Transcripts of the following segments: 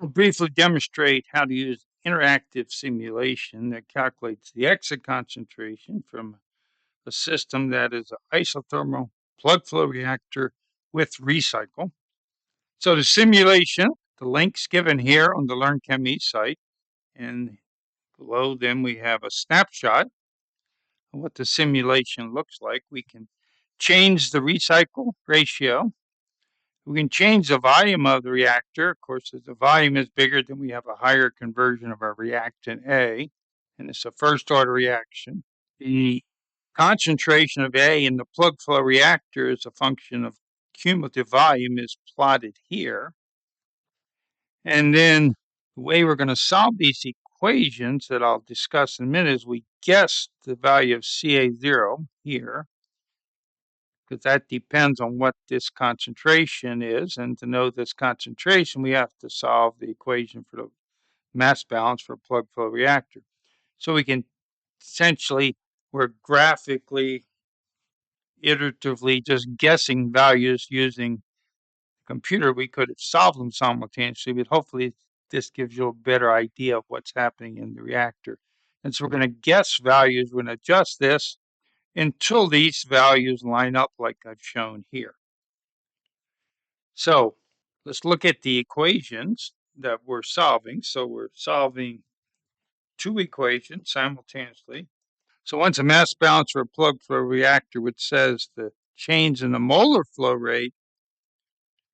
I'll briefly demonstrate how to use interactive simulation that calculates the exit concentration from a system that is an isothermal plug flow reactor with recycle. So the simulation, the link's given here on the LearnChemE site, and below them we have a snapshot of what the simulation looks like. We can change the recycle ratio. We can change the volume of the reactor. Of course, as the volume is bigger, then we have a higher conversion of our reactant A, and it's a first order reaction. The concentration of A in the plug flow reactor is a function of cumulative volume is plotted here. And then the way we're going to solve these equations that I'll discuss in a minute is we guess the value of CA0 here, because that depends on what this concentration is. And to know this concentration, we have to solve the equation for the mass balance for a plug flow reactor. So we can essentially, we're graphically, iteratively just guessing values using the computer. We could have solved them simultaneously, but hopefully this gives you a better idea of what's happening in the reactor. And so we're going to guess values. We're going to adjust this until these values line up like I've shown here. So let's look at the equations that we're solving. So we're solving two equations simultaneously. So one's a mass balance for a plug flow reactor, which says the change in the molar flow rate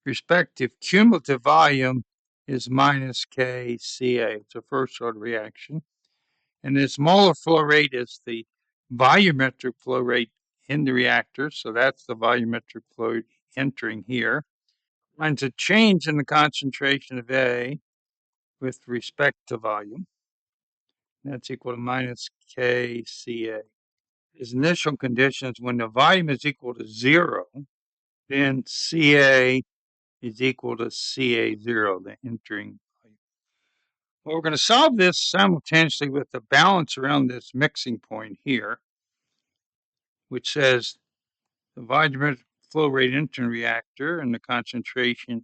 respective cumulative volume is minus KCA. It's a first order reaction. And this molar flow rate is the volumetric flow rate in the reactor. So that's the volumetric flow rate entering here. Finds a change in the concentration of A with respect to volume. That's equal to minus KCA. His initial conditions, when the volume is equal to 0, then CA is equal to CA0, the entering volume. Well, we're going to solve this simultaneously with the balance around this mixing point here, which says the volumetric flow rate entering reactor and the concentration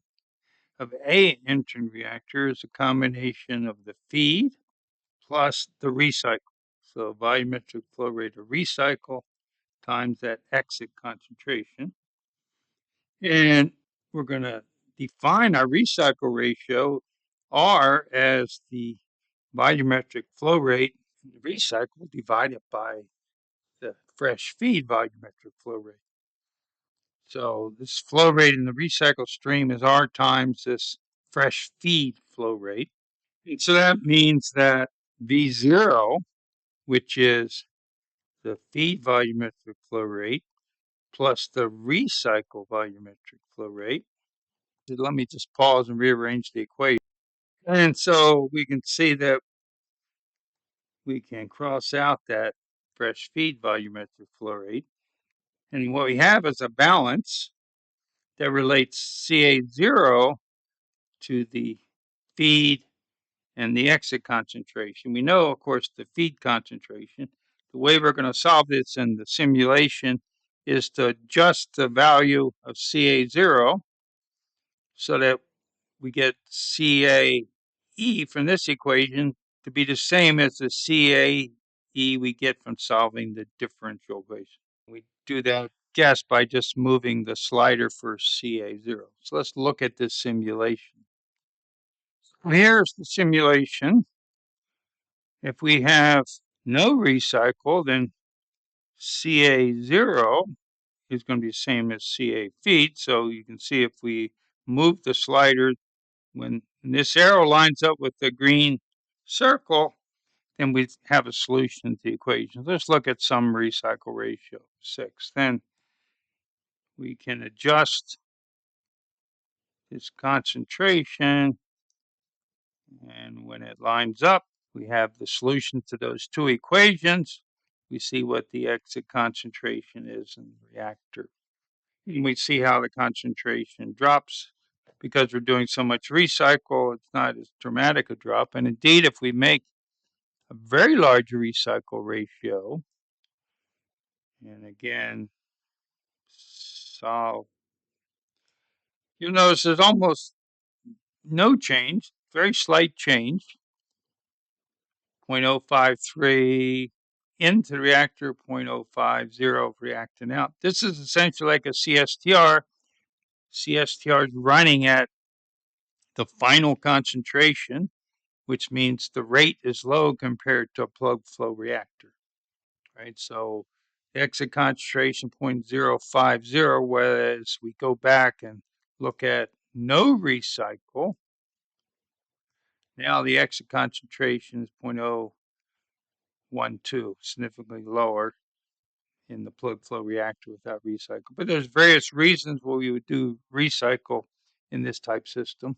of A entering reactor is a combination of the feed plus the recycle. So volumetric flow rate of recycle times that exit concentration. And we're going to define our recycle ratio R as the volumetric flow rate in the recycle divided by the fresh feed volumetric flow rate. So this flow rate in the recycle stream is R times this fresh feed flow rate. And so that means that V0, which is the feed volumetric flow rate, plus the recycle volumetric flow rate. Let me just pause and rearrange the equation. And so we can see that we can cross out that fresh feed volumetric flow rate. And what we have is a balance that relates CA0 to the feed and the exit concentration. We know, of course, the feed concentration. The way we're going to solve this in the simulation is to adjust the value of CA0 so that we get CAE from this equation to be the same as the CAE we get from solving the differential equation. We do that guess by just moving the slider for CA0. So let's look at this simulation. Here's the simulation. If we have no recycle, then CA0 is going to be the same as CA feed. So you can see if we move the slider, when this arrow lines up with the green circle, then we have a solution to the equation. Let's look at some recycle ratio, 6. Then we can adjust this concentration, and when it lines up, we have the solution to those two equations. We see what the exit concentration is in the reactor. And we see how the concentration drops. Because we're doing so much recycle, it's not as dramatic a drop. And indeed, if we make a very large recycle ratio, and again, solve, you'll notice there's almost no change. very slight change, 0.053 into the reactor, 0.050 reactant out. This is essentially like a CSTR. CSTR is running at the final concentration, which means the rate is low compared to a plug flow reactor, right? So the exit concentration 0.050, whereas we go back and look at no recycle, now the exit concentration is 0.012, significantly lower in the plug flow reactor without recycle. But there's various reasons why we would do recycle in this type system.